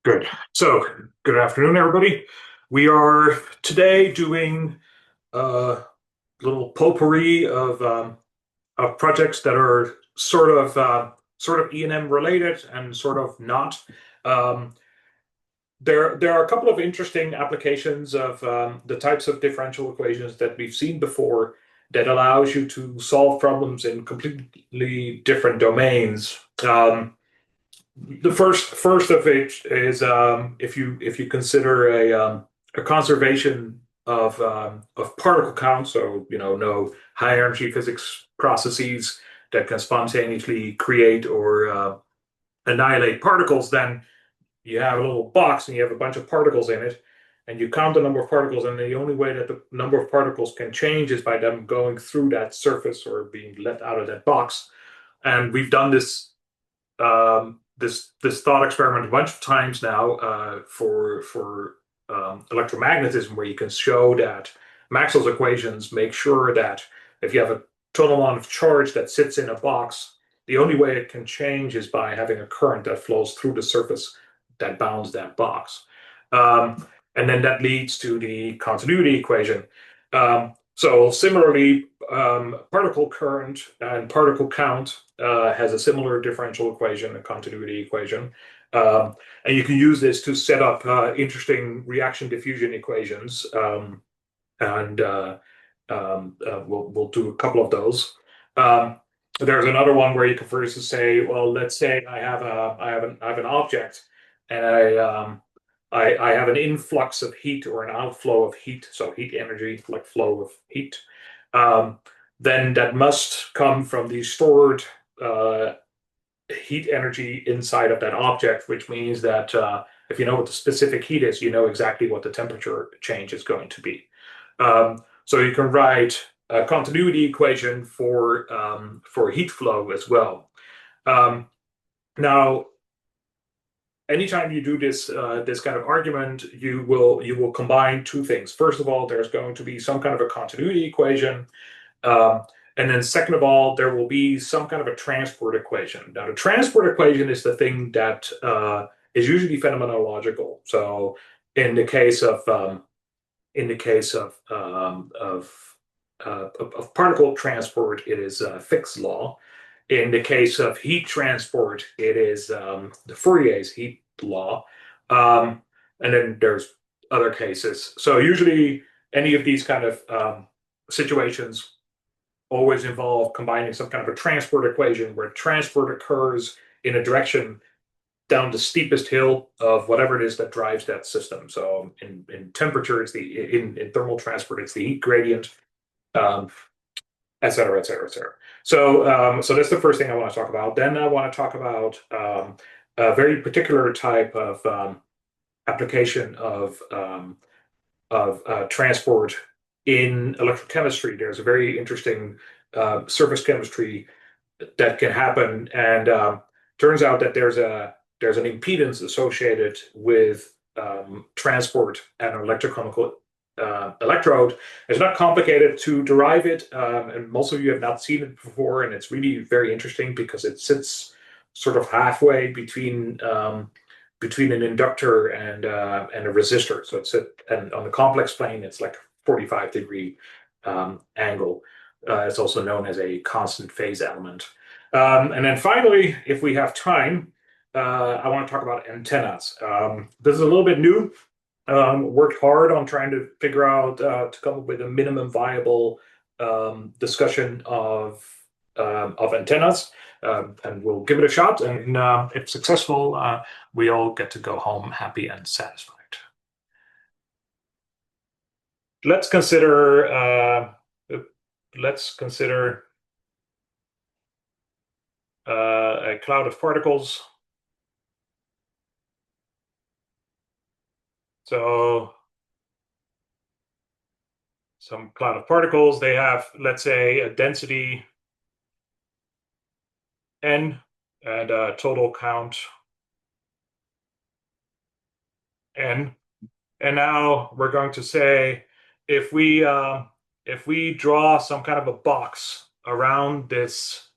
Good. So, good afternoon, everybody. We are today doing a little potpourri of projects that are sort of E&M related and sort of not. Um, there are a couple of interesting applications of the types of differential equations that we've seen before that allows you to solve problems in completely different domains. The first of which is if you consider a conservation of particle count, so no high energy physics processes that can spontaneously create or annihilate particles, then you have a little box and you have a bunch of particles in it, and you count the number of particles, and the only way that the number of particles can change is by them going through that surface or being let out of that box. And we've done this thought experiment a bunch of times now for electromagnetism, where you can show that Maxwell's equations make sure that if you have a total amount of charge that sits in a box, the only way it can change is by having a current that flows through the surface that bounds that box. And then that leads to the continuity equation. So similarly, particle current and particle count has a similar differential equation, a continuity equation. And you can use this to set up interesting reaction diffusion equations. And we'll do a couple of those. There's another one where you can, for instance, say, well, let's say I have an object, and I have an influx of heat or an outflow of heat, so heat energy, like flow of heat. Um, then that must come from the stored uh, heat energy inside of that object, which means that if you know what the specific heat is, you know exactly what the temperature change is going to be. So you can write a continuity equation for heat flow as well. Um, Now, anytime you do this kind of argument, you will combine two things. First of all, there's going to be some kind of a continuity equation, um, and then second of all, there will be some kind of a transport equation. Now, the transport equation is the thing that is usually phenomenological. So, in the case of of particle transport, it is Fick's law. In the case of heat transport, it is the Fourier's heat law. Um, and then there's other cases. So usually any of these kind of situations always involve combining some kind of a transport equation where transport occurs in a direction down the steepest hill of whatever it is that drives that system. So in temperature, it's in thermal transport, it's the heat gradient, um, et cetera, et cetera, et cetera. So that's the first thing I want to talk about. Then I want to talk about a very particular type of application of transport in electrochemistry. There's a very interesting surface chemistry that can happen, and turns out that there's an impedance associated with transport and electrochemical electrode. It's not complicated to derive it, and most of you have not seen it before, and it's really very interesting because it sits sort of halfway between an inductor and a resistor. So and on the complex plane, it's like a 45-degree angle. It's also known as a constant phase element. And then finally, if we have time, I want to talk about antennas. This is a little bit new. Worked hard on trying to figure out to come up with a minimum viable discussion of antennas, and we'll give it a shot. And if successful, we all get to go home happy and satisfied. Let's consider let's consider a cloud of particles. So some cloud of particles, they have, let's say, a density n and a total count n. And now we're going to say if we draw some kind of a box around this,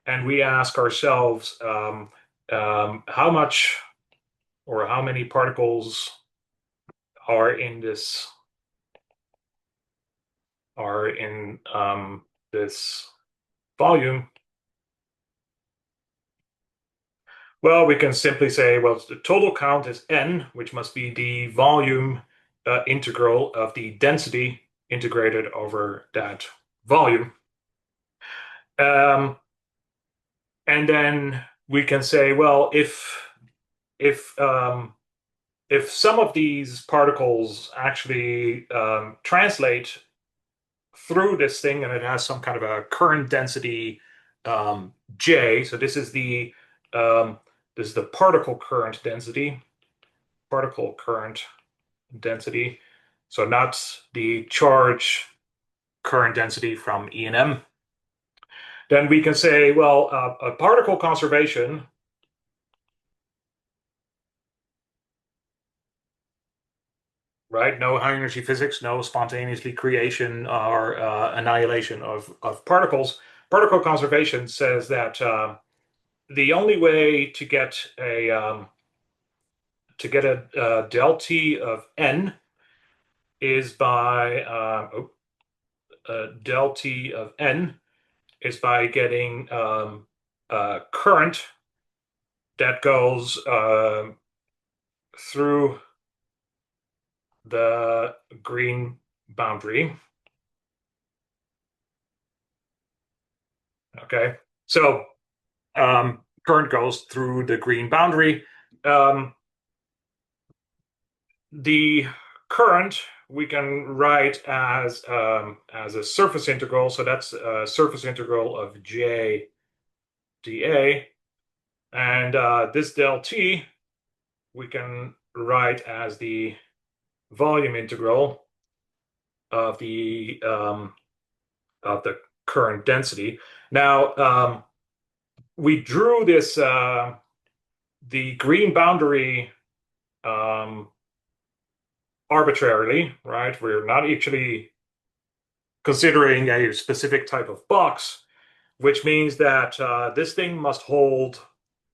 and we ask ourselves how much or how many particles are in this this volume. Well, we can simply say, well, the total count is n, which must be the volume integral of the density integrated over that volume. And then we can say, well, if if some of these particles actually translate through this thing and it has some kind of a current density J, so um, this is the particle current density, so not the charge current density from E and M. Then we can say, well, a particle conservation right? No high energy physics, no spontaneously creation or annihilation of particles. Particle conservation says that the only way to get a del T of n is by del T of n is by getting current that goes through the green boundary. Okay, so current goes through the green boundary. The current we can write as a surface integral, so that's a surface integral of J dA, and this del T we can write as the volume integral of the current density. Now we drew this the green boundary arbitrarily, right? We're not actually considering a specific type of box, which means that this thing must hold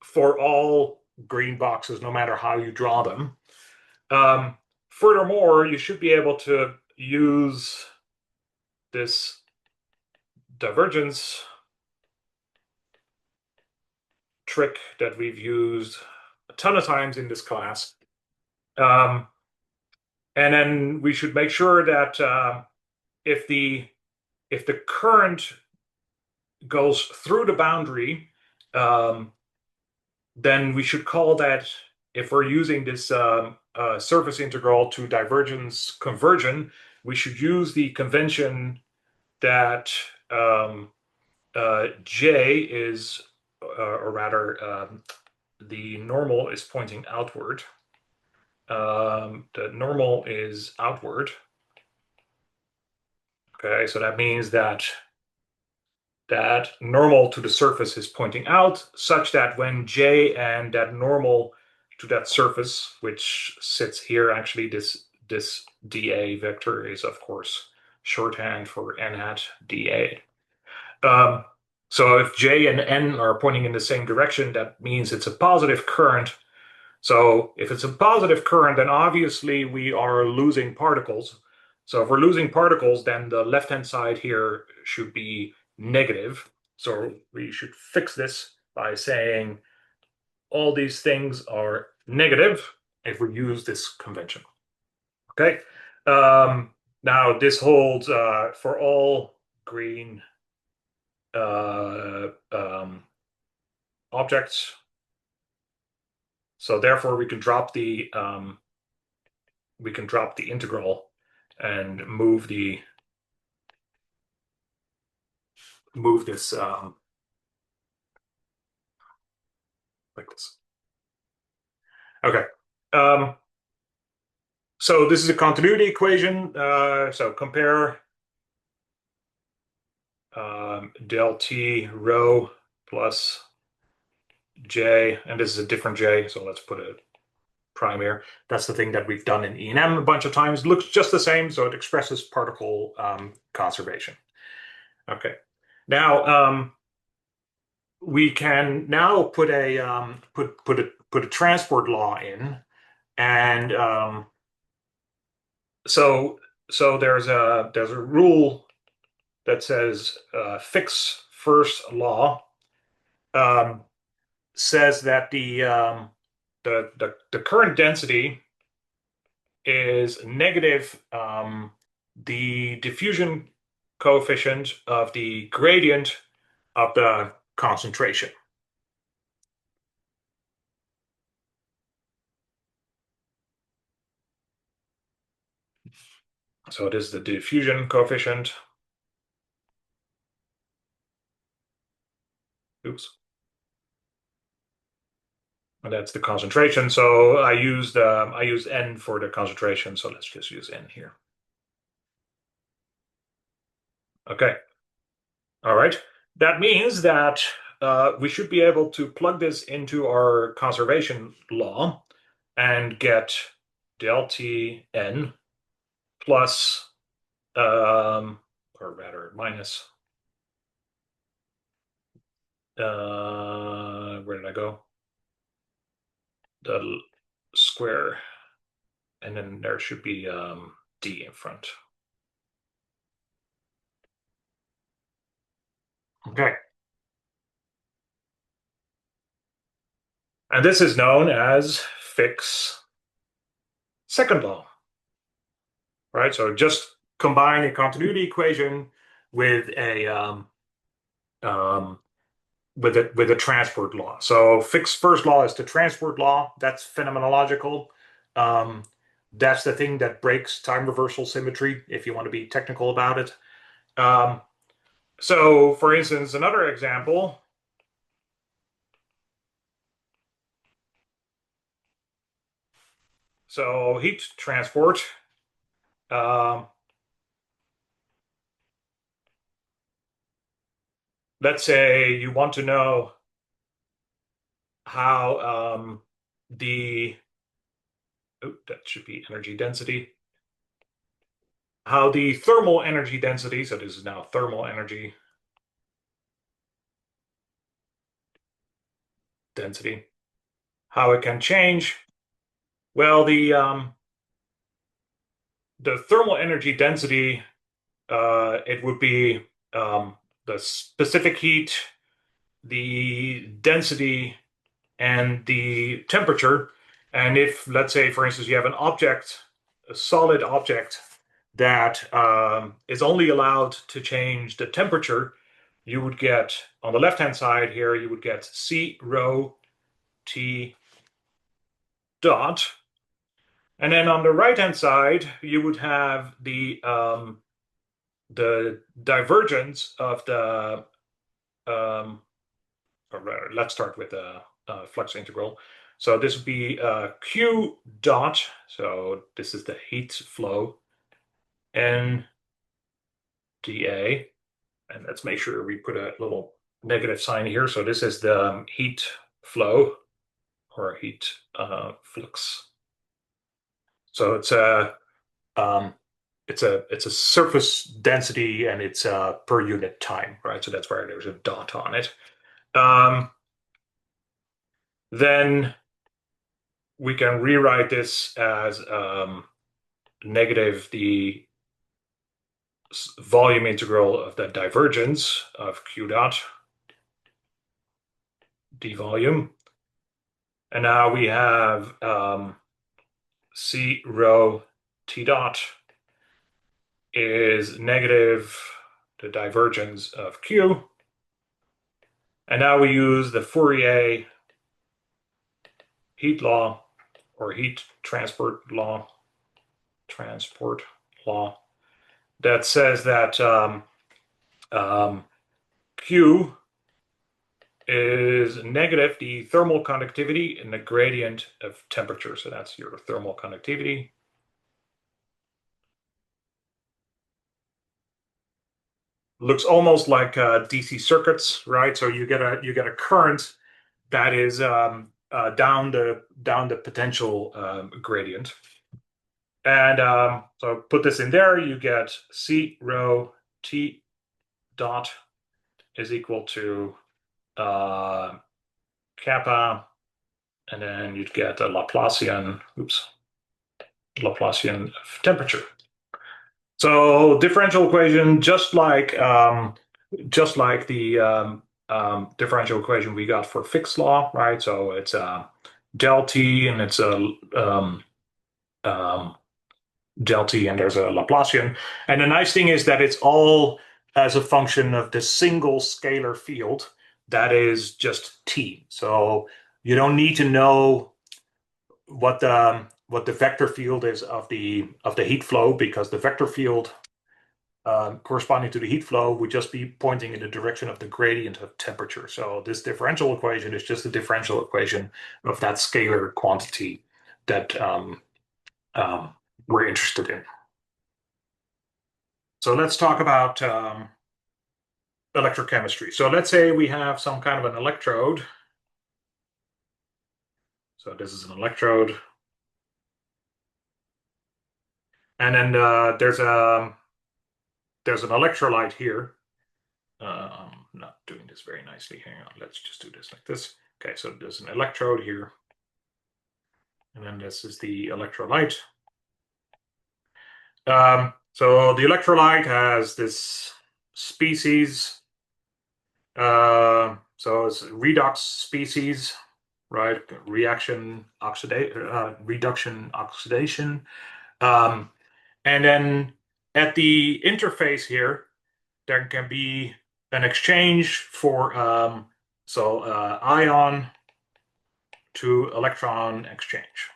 for all green boxes, no matter how you draw them. Furthermore, you should be able to use this divergence trick that we've used a ton of times in this class. And then we should make sure that if the current goes through the boundary, then we should call that, if we're using this surface integral to divergence conversion, we should use the convention that J is, or rather, the normal is pointing outward. The normal is outward. Okay, so that means that normal to the surface is pointing out, such that when J and that normal to that surface, which sits here, actually this dA vector is of course shorthand for n hat dA. So if J and N are pointing in the same direction, that means it's a positive current. So if it's a positive current, then obviously we are losing particles. So if we're losing particles, then the left-hand side here should be negative. So we should fix this by saying all these things are negative if we use this convention. Okay. Now this holds for all green objects. So therefore we can drop the integral and move this like this. Okay. So this is a continuity equation. So compare del T rho plus J, and this is a different J, so let's put a prime here. That's the thing that we've done in E and M a bunch of times. It looks just the same, so it expresses particle conservation. Okay. Now we can now put put a transport law in, and so there's a rule that says Fick's first law um, says that the current density is negative the diffusion coefficient of the gradient of the concentration. So it is the diffusion coefficient. Oops. And that's the concentration. So I used N for the concentration. So let's just use N here. Okay. All right. That means that we should be able to plug this into our conservation law and get del T N plus, or rather minus, where did I go? The square, and then there should be D in front. Okay. And this is known as Fick's second law, right? So just combine a continuity equation with a um, with a transport law. So Fick's first law is the transport law. That's phenomenological. Um, that's the thing that breaks time reversal symmetry, if you want to be technical about it. Um, so, for instance, another example. So heat transport. Um, let's say you want to know how that should be energy density, how the thermal energy density, so this is now thermal energy density, how it can change. Well, the thermal energy density, it would be the specific heat, the density, and the temperature. And if, let's say, for instance, you have an object, a solid object that is only allowed to change the temperature, you would get, on the left-hand side here, you would get C rho T dot. And then on the right-hand side, you would have the divergence of the, or rather, let's start with the flux integral. So this would be Q dot, so this is the heat flow, N dA, and let's make sure we put a little negative sign here. So this is the heat flow or heat flux. So um, it's a surface density and it's per unit time, right? So that's why there's a dot on it. Then we can rewrite this as negative the volume integral of the divergence of Q dot d volume. And now we have C rho T dot is negative the divergence of Q. And now we use the Fourier heat law or heat transport law that says that Q is negative the thermal conductivity and the gradient of temperature. So that's your thermal conductivity. Looks almost like DC circuits, right? So you get a current that is down the potential gradient. And so put this in there, you get C rho T dot is equal to kappa And then you'd get a Laplacian, Laplacian of temperature. So differential equation, just like the differential equation we got for Fick's law, right? So it's del T and it's a um, del T and there's a Laplacian. And the nice thing is that it's all as a function of the single scalar field that is just T. So you don't need to know what the vector field is of the heat flow, because the vector field corresponding to the heat flow would just be pointing in the direction of the gradient of temperature. So this differential equation is just a differential equation of that scalar quantity that um, we're interested in. So let's talk about electrochemistry. So let's say we have some kind of an electrode. So this is an electrode. And then there's an electrolyte here. I'm not doing this very nicely. Hang on, let's just do this like this. Okay, so there's an electrode here. And then this is the electrolyte. So the electrolyte has this species. So it's redox species, right? Reduction oxidation. And then at the interface here, there can be an exchange for ion to electron exchange.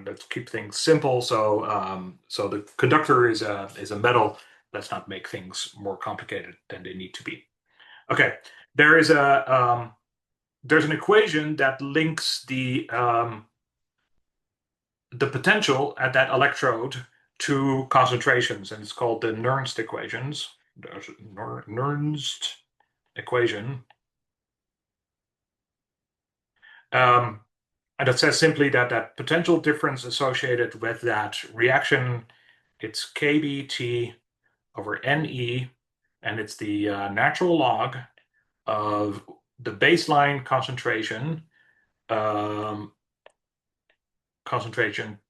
Let's keep things simple. So the conductor is a metal. Let's not make things more complicated than they need to be. Okay, there is there's an equation that links the potential at that electrode to concentrations, and it's called the Nernst equations. There's Nernst equation. And it says simply that that potential difference associated with that reaction, it's kBT over NE, and it's the natural log of the baseline concentration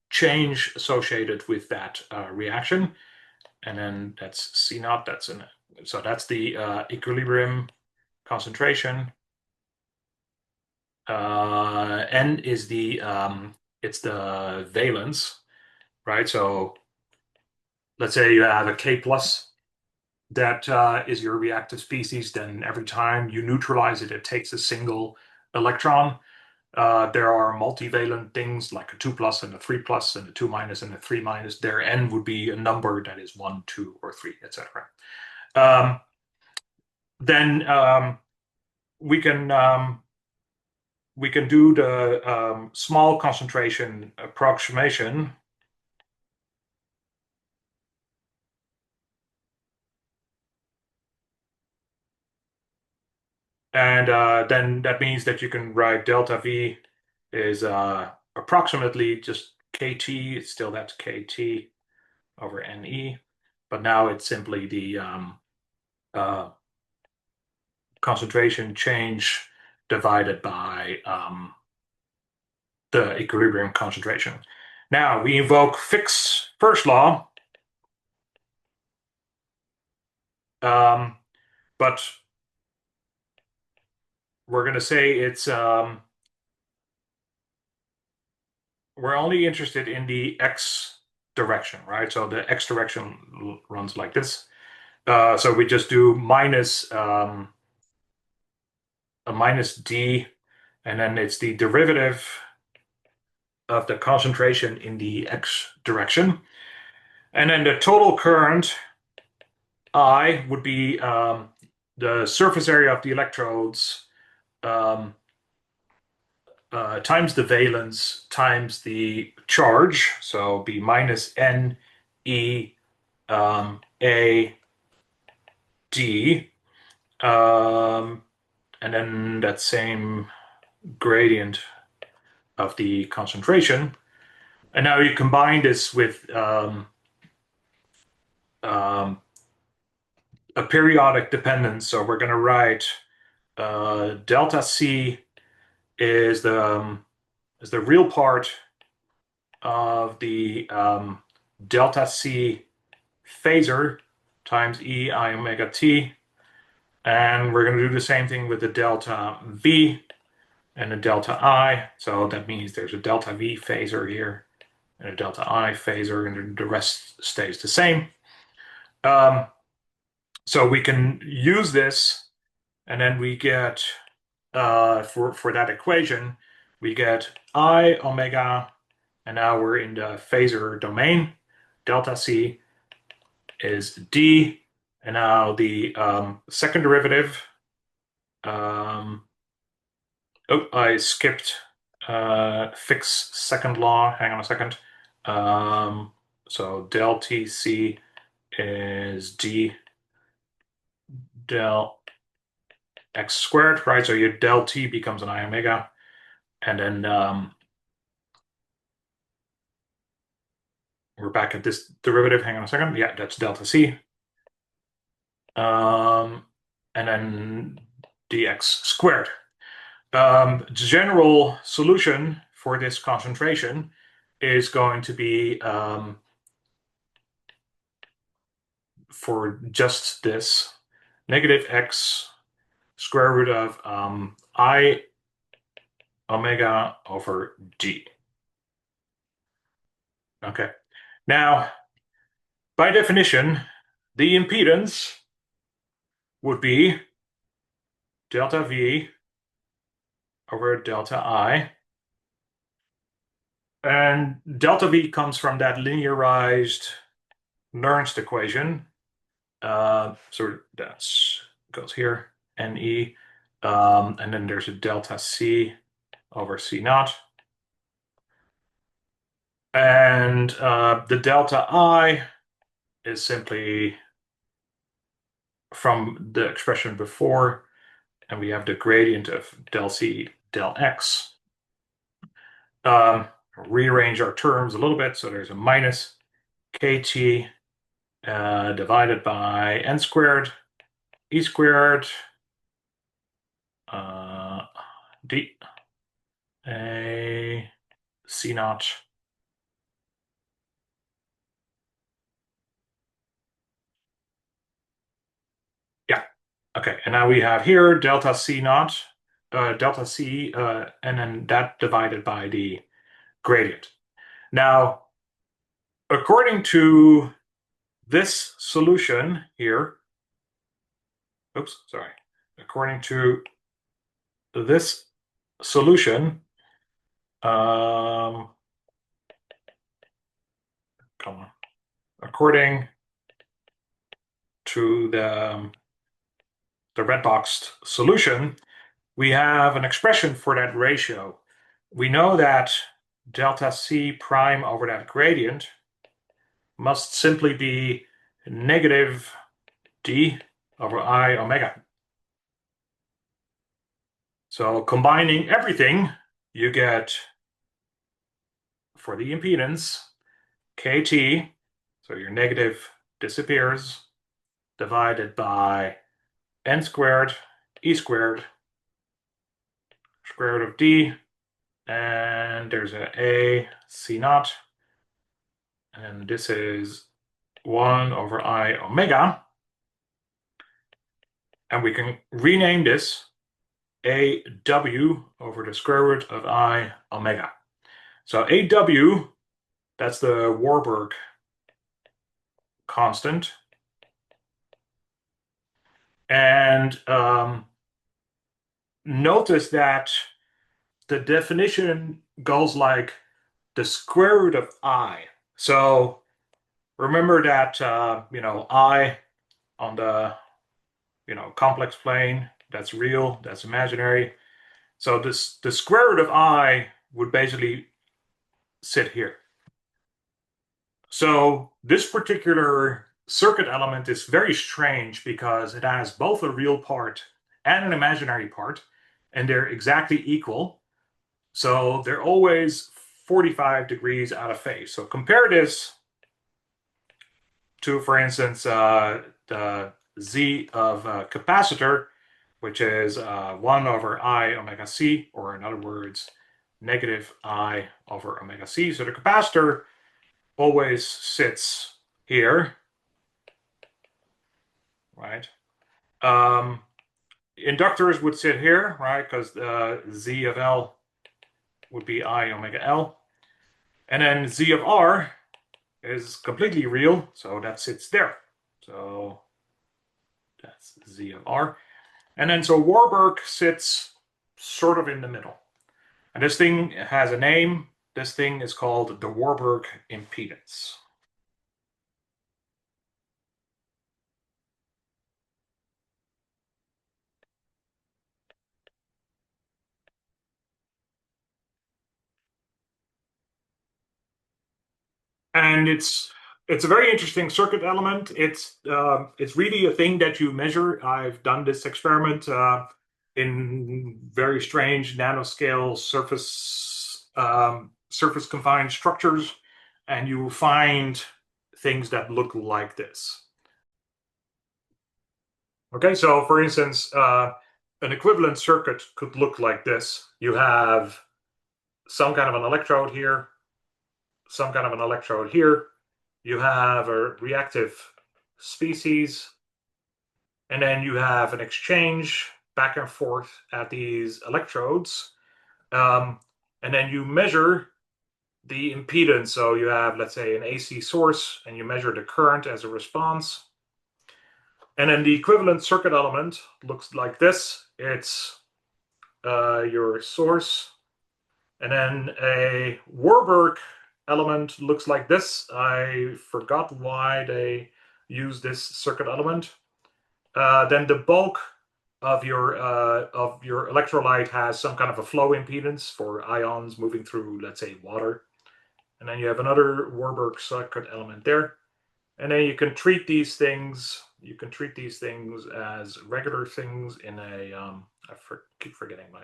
change associated with that reaction. And then that's C naught, so that's the equilibrium concentration. N is it's the valence, right? So let's say you have a K plus that is your reactive species, then every time you neutralize it, it takes a single electron. There are multivalent things like a 2 plus and a 3 plus and a 2 minus and a 3 minus. Their N would be a number that is 1, 2, or 3, etc. Then we can do the small concentration approximation. And then that means that you can write delta V is approximately just KT. It's still that's KT over NE, but now it's simply the concentration change divided by the equilibrium concentration. Now we invoke Fick's first law, but we're going to say it's we're only interested in the x direction, right? So the x direction runs like this. So we just do minus a minus d, and then it's the derivative of the concentration in the x direction. And then the total current, I, would be the surface area of the electrodes times the valence times the charge. So be minus N E A D. And then that same gradient of the concentration. And now you combine this with a periodic dependence. So we're going to write delta C is the real part of the delta C phasor times E I omega t. And we're going to do the same thing with the delta V and the delta I. So that means there's a delta V phasor here and a delta I phasor, and the rest stays the same. So we can use this, and then we get, for that equation, we get I omega, and now we're in the phasor domain. Delta C is D, and now the second derivative, oh, I skipped Fick's second law. Hang on a second. So del TC is D del x squared, right? So your del T becomes an I omega. And then we're back at this derivative. Hang on a second. Yeah, that's delta C. And then dx squared. General solution for this concentration is going to be for just this negative x square root of I omega over d. Okay. Now, by definition, the impedance would be delta V over delta I. And delta V comes from that linearized Nernst equation. So that goes here, NE. And then there's a delta C over C naught. And the delta I is simply from the expression before, and we have the gradient of del C del X. Rearrange our terms a little bit, so there's a minus KT divided by n squared, E squared, D, A, C naught. Yeah, okay, and now we have here delta C naught, delta C, and then that divided by the gradient. Now, according to this solution here, oops, sorry, according to this solution, come on, according to the red boxed solution, we have an expression for that ratio. We know that delta C prime over that gradient must simply be negative D over I omega. So combining everything, you get, for the impedance, KT, so your negative disappears, divided by n squared, E squared, square root of D, and there's a C naught, and this is 1 over I omega, and we can rename this AW over the square root of I omega. So AW, that's the Warburg constant. And notice that the definition goes like the square root of I. So remember that, I on the, complex plane, that's real, that's imaginary. So the square root of I would basically sit here. So this particular circuit element is very strange because it has both a real part and an imaginary part, and they're exactly equal. So they're always 45 degrees out of phase. So compare this to, for instance, the Z of a capacitor. which is 1 over I omega C, or in other words, negative I over omega C. So the capacitor always sits here, right? Inductors would sit here, right? Because Z of L would be I omega L. And then Z of R is completely real, so that sits there. So that's Z of R. And then so Warburg sits sort of in the middle. And this thing has a name. This thing is called the Warburg Impedance. And it's a very interesting circuit element. It's really a thing that you measure. I've done this experiment in very strange nanoscale surface confined structures, and you will find things that look like this. Okay, so for instance, an equivalent circuit could look like this. You have some kind of an electrode here, some kind of an electrode here. You have a reactive species, and then you have an exchange back and forth at these electrodes. Um, and then you measure the impedance. So you have, let's say, an AC source, and you measure the current as a response. And then the equivalent circuit element looks like this. It's your source. And then a Warburg element looks like this. I forgot why they use this circuit element. Then the bulk of your electrolyte has some kind of a flow impedance for ions moving through, let's say, water. And then you have another Warburg circuit element there. And then you can treat these things. You can treat these things as regular things in a. Keep forgetting my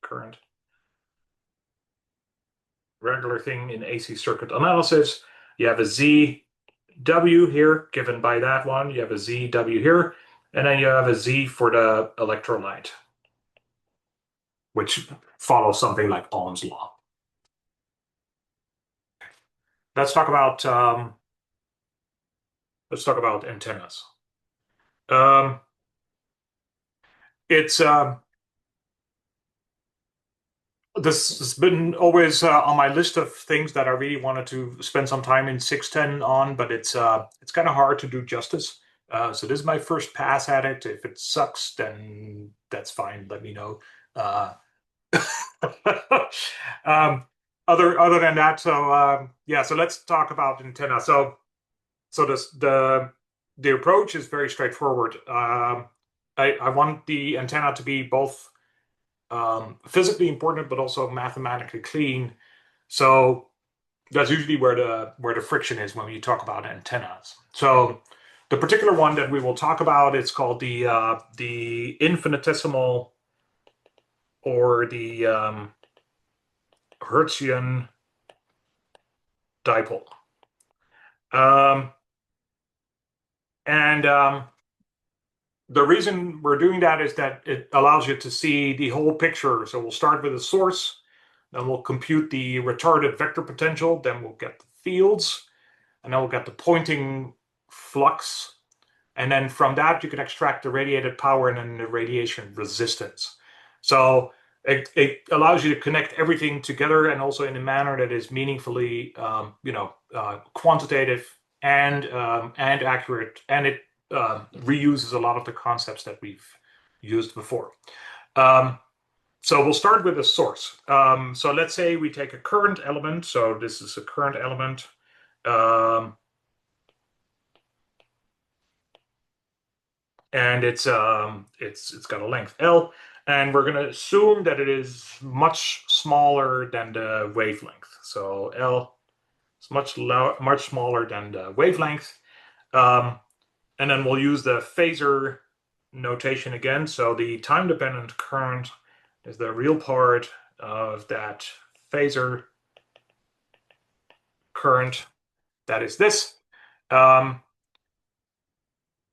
current. Regular thing in AC circuit analysis. You have a ZW here given by that one. You have a ZW here, and then you have a Z for the electrolyte, which follows something like Ohm's law. Let's talk about antennas. Um, it's This has been always on my list of things that I really wanted to spend some time in 610 on, but it's kind of hard to do justice. So this is my first pass at it. If it sucks, then that's fine. Let me know. Uh, um, other than that, so yeah. So let's talk about antenna. So the approach is very straightforward. I want the antenna to be both physically important, but also mathematically clean. So that's usually where the friction is when we talk about antennas. So the particular one that we will talk about is called the infinitesimal, or the Hertzian dipole. And the reason we're doing that is that it allows you to see the whole picture. So we'll start with the source, then we'll compute the retarded vector potential, then we'll get the fields, and then we'll get the Poynting flux. And then from that, you can extract the radiated power and then the radiation resistance. So it allows you to connect everything together, and also in a manner that is meaningfully, quantitative and accurate, and it reuses a lot of the concepts that we've used before. So we'll start with the source. So let's say we take a current element. So this is a current element. And it's got a length L, and we're going to assume that it is much smaller than the wavelength. So L is much smaller than the wavelength. And then we'll use the phasor notation again. So the time-dependent current is the real part of that phasor current. That is this. And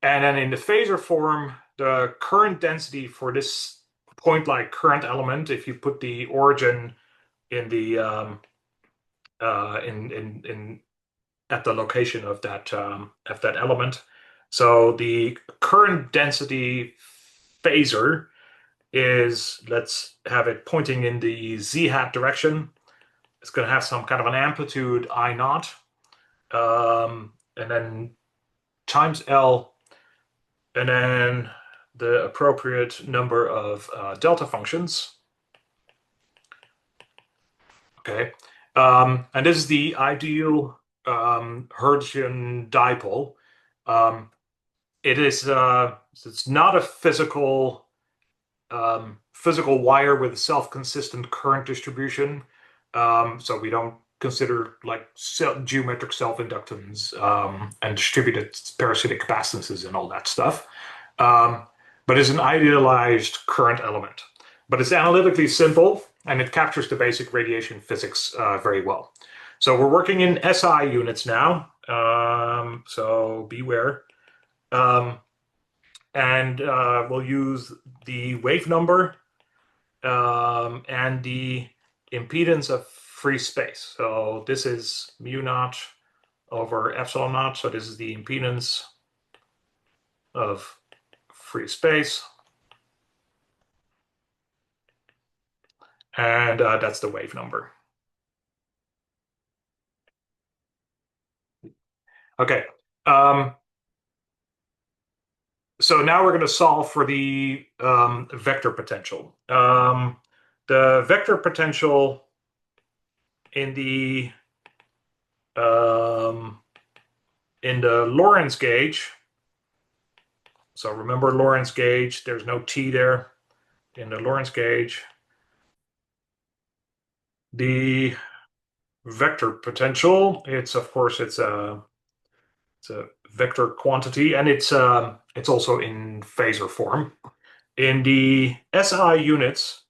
then in the phasor form, the current density for this point-like current element, if you put the origin in the in at the location of that element. So the current density phasor is, let's have it pointing in the z hat direction. It's going to have some kind of an amplitude I naught, and then times L, and then the appropriate number of delta functions. Okay, and this is the ideal Hertzian dipole. Um, it is it's not a physical wire with a self-consistent current distribution. So we don't consider like geometric self-inductance and distributed parasitic capacitances and all that stuff. Um, but it's an idealized current element. But it's analytically simple and it captures the basic radiation physics very well. So we're working in SI units now. So beware. Um, and we'll use the wave number and the impedance of free space. So this is mu naught over epsilon naught. So this is the impedance of free space. And that's the wave number. Okay. So now we're going to solve for the vector potential. The vector potential in the Lorentz gauge. So remember Lorentz gauge, there's no T there in the Lorentz gauge. The vector potential, it's of course it's a vector quantity, and it's also in phasor form. In the SI units,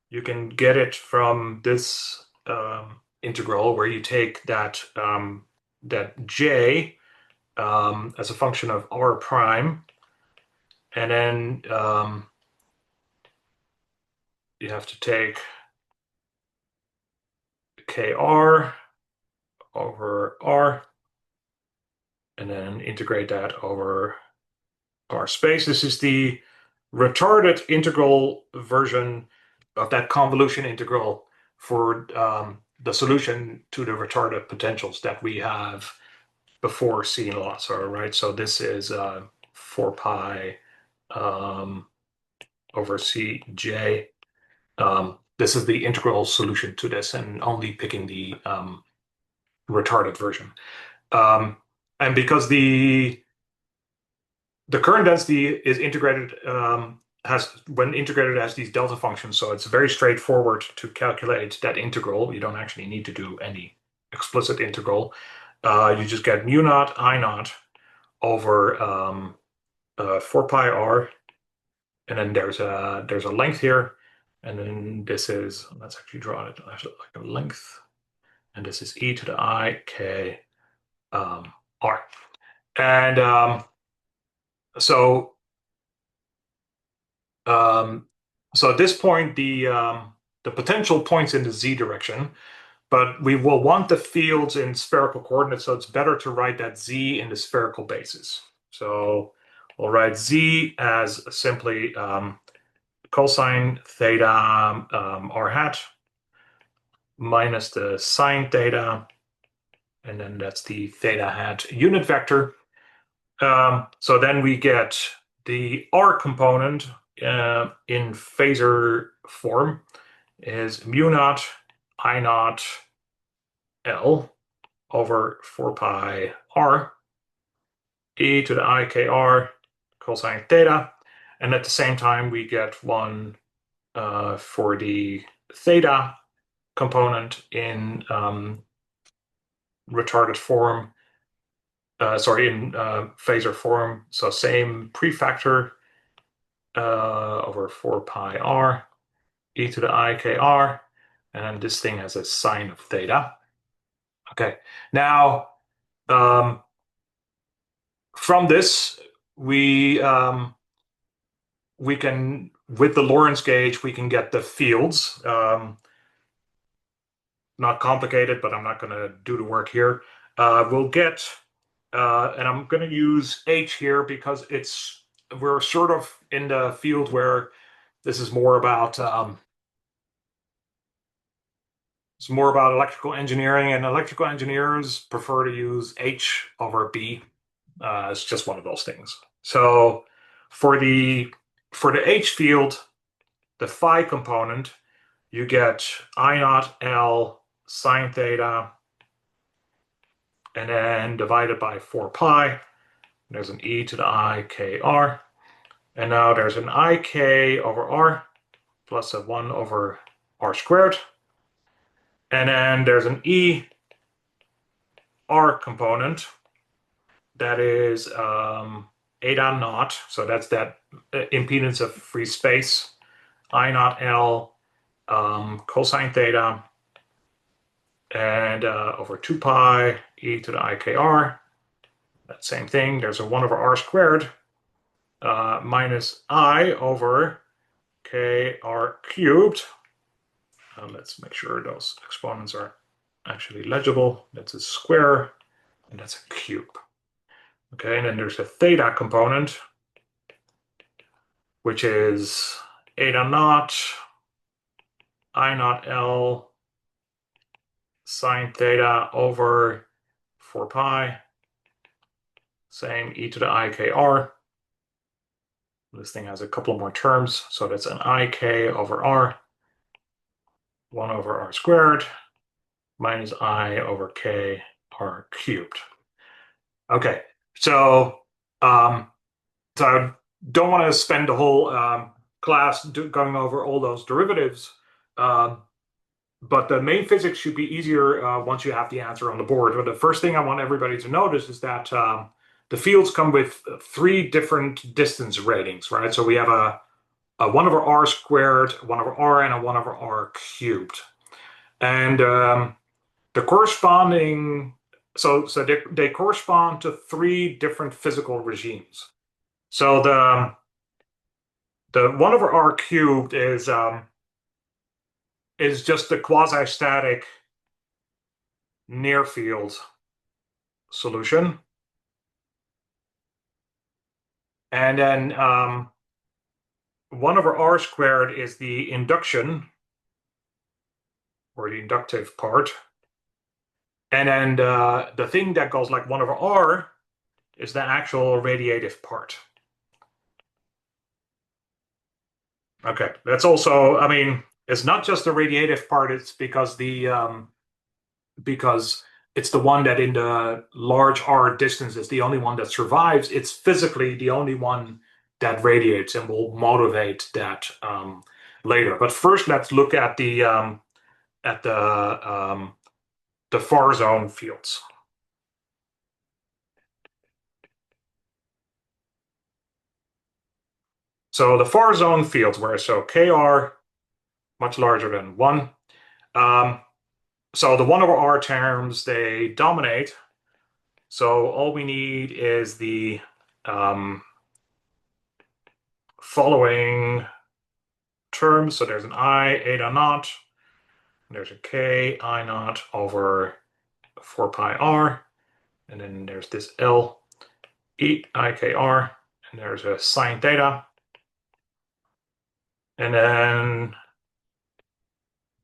you can get it from this integral where you take that that J as a function of R prime, and then you have to take KR over R and then integrate that over R space. This is the retarded integral version of that convolution integral for the solution to the retarded potentials that we have before seen loss. All right, so this is 4 pi over Cj. This is the integral solution to this, and only picking the retarded version. And because the current density is integrated, when integrated as these delta functions, so it's very straightforward to calculate that integral. You don't actually need to do any explicit integral. You just get mu naught I naught over 4 pi r, and then there's a length here, and then this is, let's actually draw it like a length, and this is e to the I k r, and so so at this point the potential points in the z direction, but we will want the fields in spherical coordinates, so it's better to write that z in the spherical basis. So we'll write z as simply cosine theta r hat minus the sine theta, and then that's the theta hat unit vector. So then we get the r component in phasor form is mu naught I naught L over 4 pi r e to the I k r cosine theta. And at the same time, we get one for the theta component in retarded form, in phasor form. So same prefactor over 4 pi r e to the I k r, and then this thing has a sine of theta. Okay, now from this we we can, with the Lorentz gauge, we can get the fields. Not complicated, but I'm not going to do the work here. We'll get, and I'm going to use H here because we're sort of in the field where this is more about it's more about electrical engineering, and electrical engineers prefer to use H over B. It's just one of those things. So for the H field, the phi component, you get I naught L sine theta, and then divided by 4 pi. There's an e to the I k r. And now there's an I k over r plus a 1 over r squared. And then there's an e r component that is eta naught. So that's that impedance of free space. I naught L cosine theta and over 2 pi e to the ikr. That same thing. There's a 1 over r squared minus I over kr cubed. Let's make sure those exponents are actually legible. That's a square and that's a cube. Okay, and then there's a theta component, which is eta naught I naught L sine theta over 4 pi, same e to the ikr. This thing has a couple more terms, so that's an ik over r, 1 over r squared, minus I over k r cubed. Okay, so I don't want to spend the whole class going over all those derivatives, but the main physics should be easier once you have the answer on the board. But the first thing I want everybody to notice is that the fields come with 3 different distance ratings, right? So we have a 1 over r squared, 1 over r, and a 1 over r cubed. And the corresponding, so they correspond to 3 different physical regimes. So the 1 over r cubed is just the quasi-static near field solution. And then 1 over r squared is the induction, or the inductive part. And then the thing that goes like 1 over r is the actual radiative part. Okay, that's also, I mean, it's not just the radiative part, it's because because it's the one that in the large r distance is the only one that survives. It's physically the only one that radiates, and we'll motivate that later. But first, let's look at the far zone fields. So the far zone fields, where so kr much larger than 1. So the 1 over r terms, they dominate. So all we need is the following terms. So there's an I eta naught, and there's a k I naught over 4 pi r, and then there's this L e ikr, and there's a sine theta, and then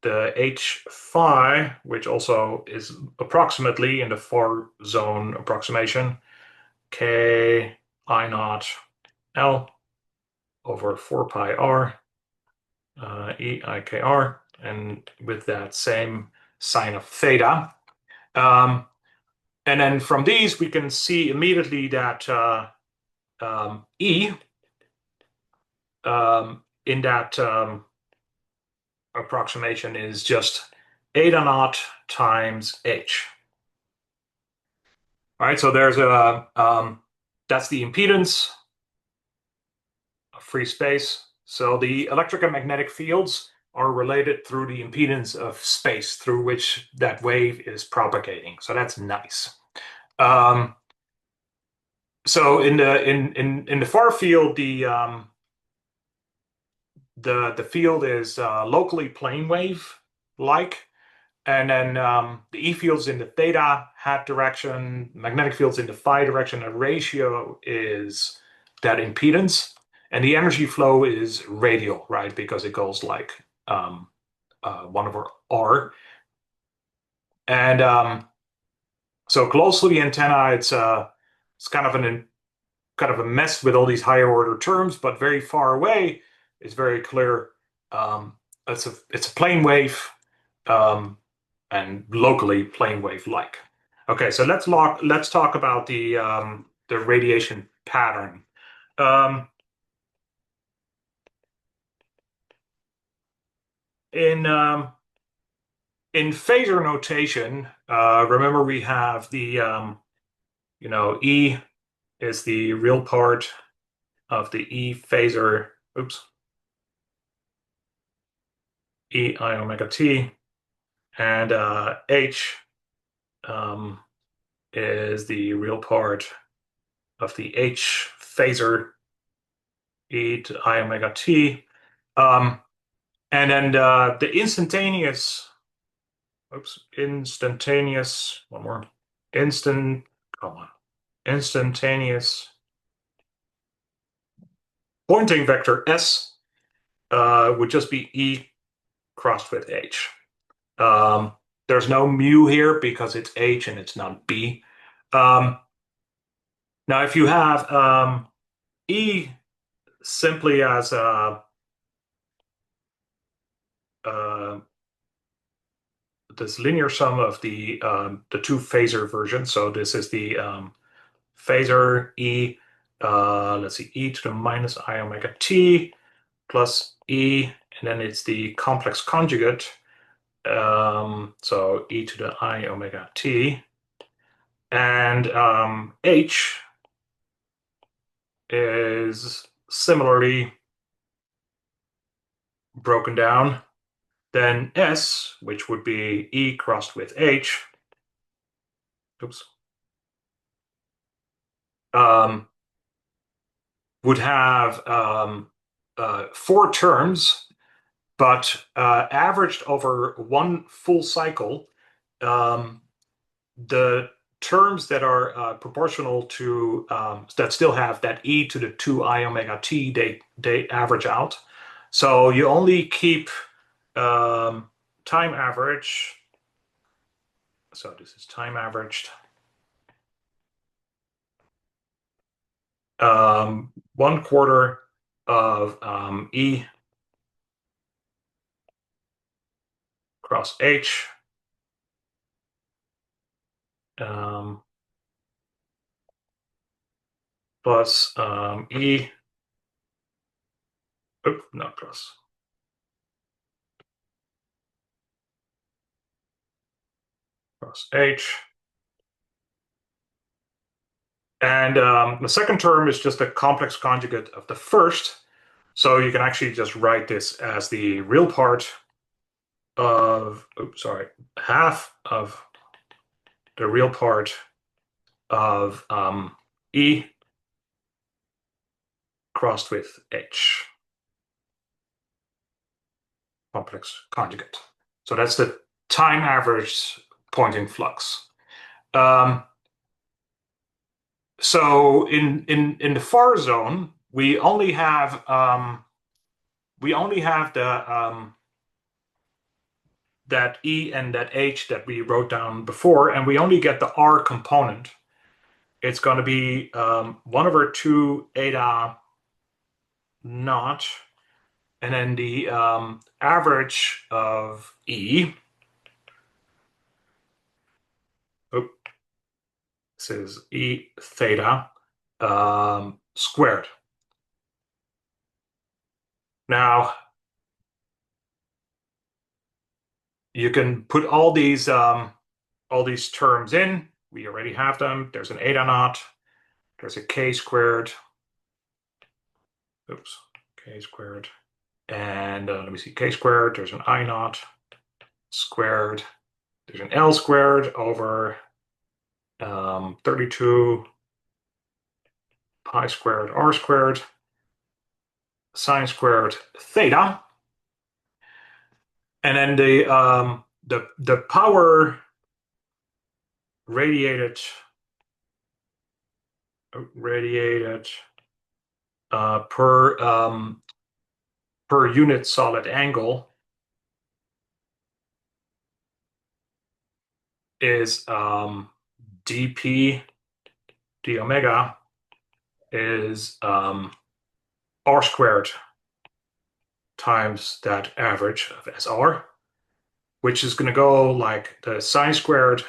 the h phi, which also is approximately in the far zone approximation, k I naught L over 4 pi r e ikr, and with that same sine of theta. And then from these, we can see immediately that E in that approximation is just eta naught times H. All right, so there's that's the impedance of free space. So the electric and magnetic fields are related through the impedance of space through which that wave is propagating. So that's nice. So in the far field, the field is locally plane wave like, and then the E field's in the theta hat direction, magnetic field's in the phi direction. The ratio is that impedance, and the energy flow is radial, right? Because it goes like 1/r. And so close to the antenna, it's kind of a mess with all these higher order terms, but very far away, it's very clear. It's a plane wave, and locally plane wave like. Okay, so let's talk about the radiation pattern. Um, in in phasor notation, remember we have the E is the real part of the E phasor. Oops, E I omega t, and H um, is the real part of the H phasor, E to I omega t. And then the instantaneous, one more, come on, instantaneous Pointing vector S would just be E crossed with H. There's no mu here because it's H and it's not B. Now, if you have E simply as this linear sum of the two phasor versions, so this is the phasor E, let's see, E to the minus I omega t plus E, and then it's the complex conjugate, so E to the I omega t, and H is similarly broken down. Then S, which would be E crossed with H, oops, would have four terms, but averaged over one full cycle, the terms that are proportional to that still have that E to the 2 I omega t, they average out. So you only keep time average. So this is time averaged. 1/4 of E cross H plus E, not plus, cross H. And the second term is just a complex conjugate of the first. So you can actually just write this as the real part of, half of the real part of E crossed with H, complex conjugate. So that's the time average Poynting flux. So in the far zone, we only have the that E and that H that we wrote down before, and we only get the R component. It's going to be 1/2 eta naught, and then the average of E. This is E theta squared. Now, you can put all these terms in. We already have them. There's an eta naught. There's a k squared. Oops, k squared. And let me see, k squared. There's an I naught squared. There's an L squared over 32 pi squared R squared. sine squared theta, and then the power radiated per unit solid angle is dp d omega is r squared times that average of SR, which is going to go like the sine squared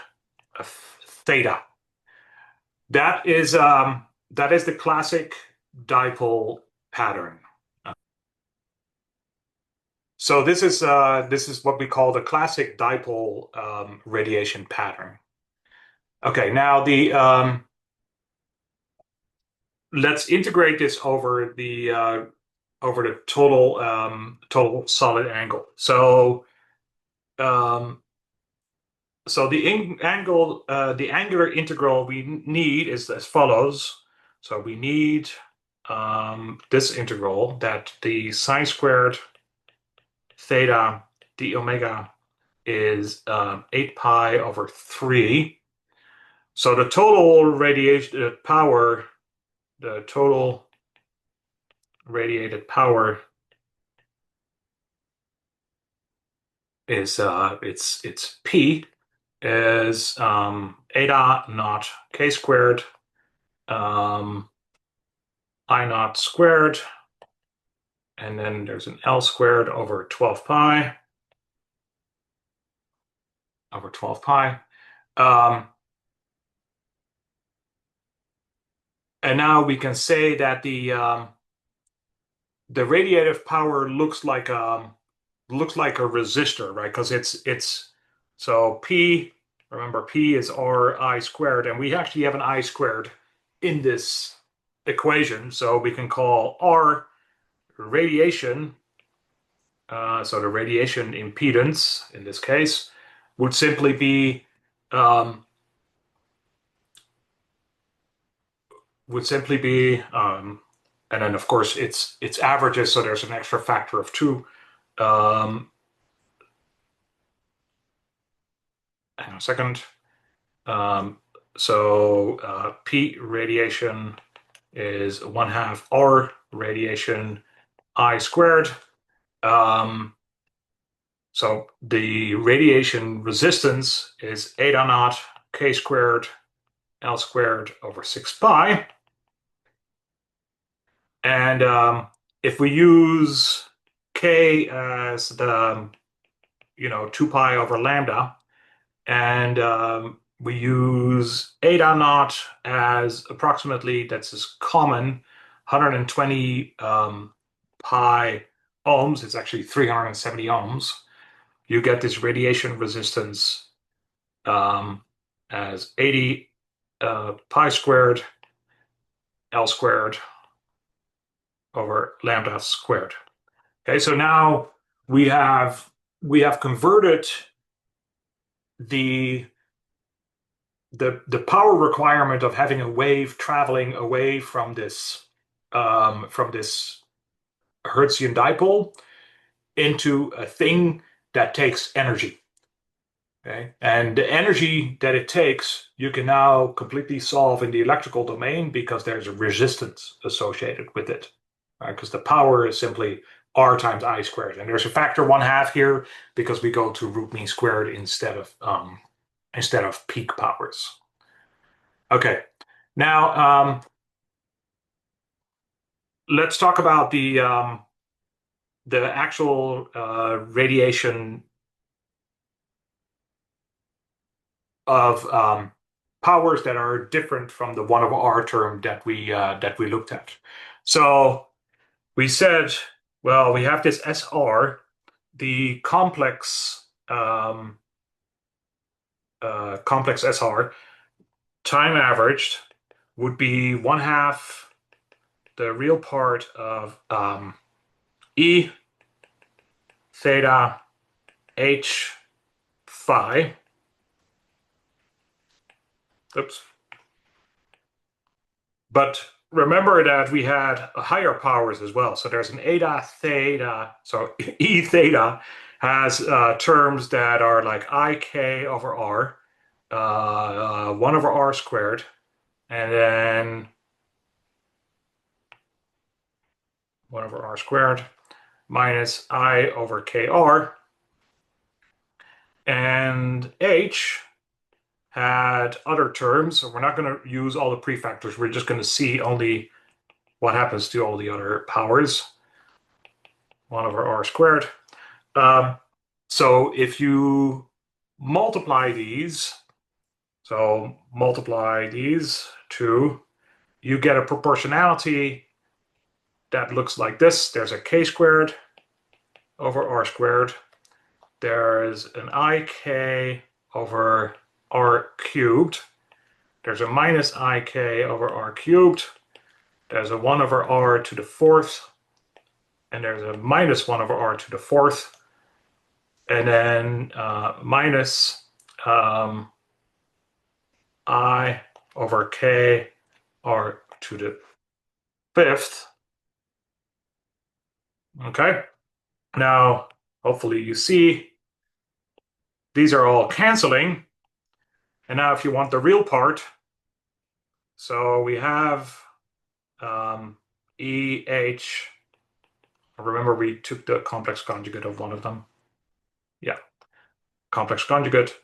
of theta. That is the classic dipole pattern. So this is what we call the classic dipole radiation pattern. Okay, now let's integrate this over the total solid angle. So the angular integral we need is as follows. So we need this integral, that the sine squared theta d omega is 8 pi over 3. So the total radiation power, the total radiated power is it's P is eta naught k squared I naught squared, and then there's an L squared over 12 pi over 12 pi. And now we can say that the radiative power looks like a resistor, right? Because it's so P. Remember, P is R I squared, and we actually have an I squared in this equation, so we can call R radiation. So the radiation impedance in this case would simply be and then of course it's averages, so there's an extra factor of 2. Hang on a second. So P radiation is 1/2 R radiation I squared. So the radiation resistance is eta naught k squared L squared over 6 pi. And if we use k as the 2 pi over lambda, and we use eta naught as approximately, that's as common, 120 pi ohms. It's actually 370 ohms. You get this radiation resistance as 80 pi squared L squared over lambda squared. Okay, so now we have converted the power requirement of having a wave traveling away from this Hertzian dipole into a thing that takes energy. Okay, and the energy that it takes, you can now completely solve in the electrical domain because there's a resistance associated with it. Right? Because the power is simply R times I squared, and there's a factor 1/2 here because we go to root mean squared instead of peak powers. Okay, now let's talk about the actual radiation of powers that are different from the 1/r term that we looked at. So we said, well, we have this SR, the complex SR, time averaged would be 1/2 the real part of E theta H phi. Oops. But remember that we had higher powers as well. So there's an eta theta. So E theta has terms that are like ik over r, 1 over r squared, and then 1 over r squared minus I over kr. And H had other terms. So we're not going to use all the prefactors. We're just going to see only what happens to all the other powers. 1 over r squared. Um, so if you multiply these, so multiply these two, you get a proportionality that looks like this. There's a k squared over r squared. There's an ik over r cubed. There's a minus ik over r cubed. There's a 1 over r to the fourth. And there's a minus 1 over r to the fourth. And then minus I over k r to the fifth. Okay. Now, hopefully you see these are all canceling. And now if you want the real part, so we have EH. Remember we took the complex conjugate of one of them. Yeah, complex conjugate.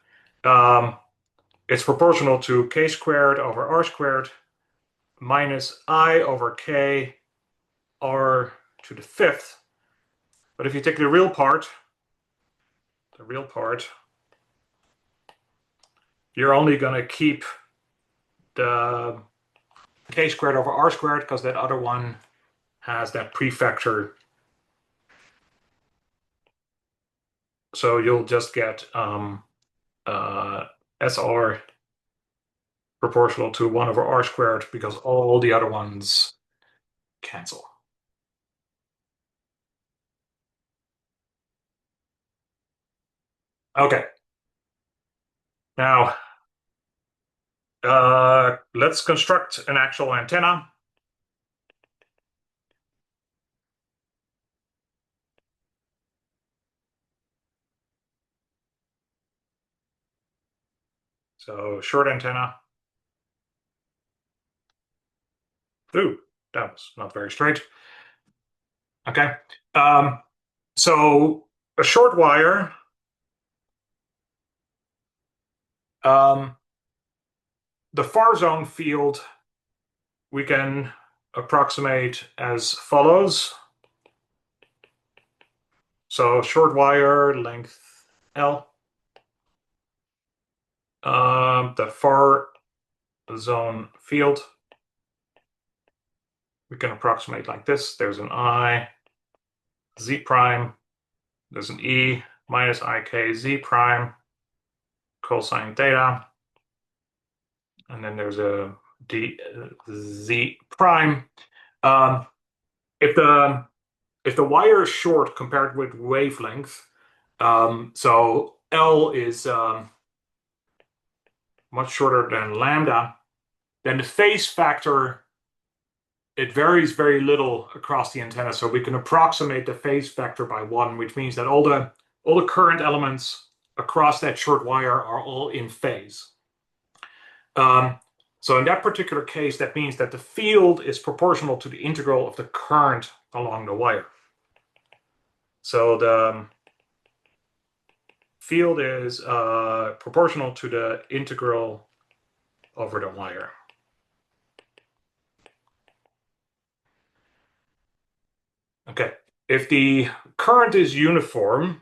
It's proportional to k squared over r squared minus I over k r to the fifth. But if you take the real part, you're only going to keep the k squared over r squared because that other one has that prefactor. So you'll just get SR proportional to 1 over r squared because all the other ones cancel. Okay. Now, let's construct an actual antenna. So short antenna. Ooh, that was not very straight. Okay. So a short wire. The far zone field we can approximate as follows. So short wire length L. The far zone field we can approximate like this. There's an I, Z prime. There's an E minus IK Z prime cosine theta. And then there's a D Z prime. If the wire is short compared with wavelength, so L is much shorter than lambda, then the phase factor, it varies very little across the antenna. So we can approximate the phase factor by 1, which means that all the current elements across that short wire are all in phase. So in that particular case, that means that the field is proportional to the integral of the current along the wire. So the field is proportional to the integral over the wire. Okay, if the current is uniform,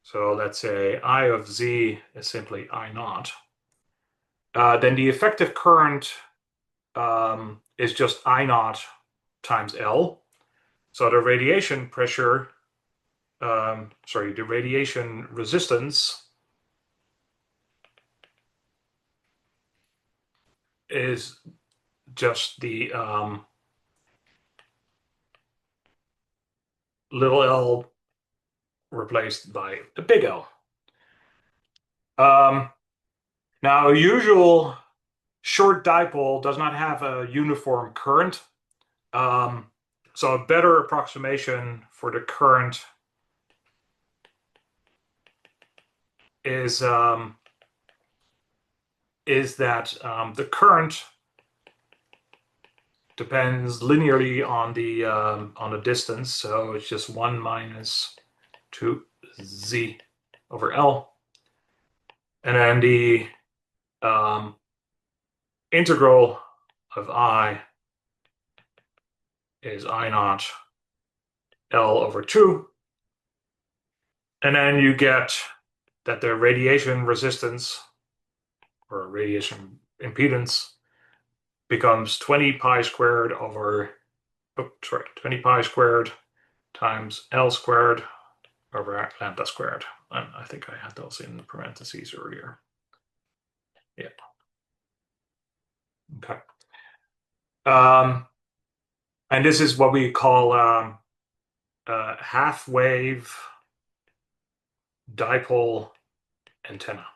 so let's say I of Z is simply I naught, then the effective current is just I naught times L. So the radiation pressure, the radiation resistance is just the little l replaced by the big L. Now, a usual short dipole does not have a uniform current. So a better approximation for the current is that the current depends linearly on the distance, so it's just 1 minus 2z over L, and then the integral of I is I naught L over 2, and then you get that the radiation resistance or radiation impedance becomes 20 pi squared over, 20 pi squared times L squared over lambda squared. And I think I had those in parentheses earlier. Yeah. Okay. And this is what we call half wave dipole antenna.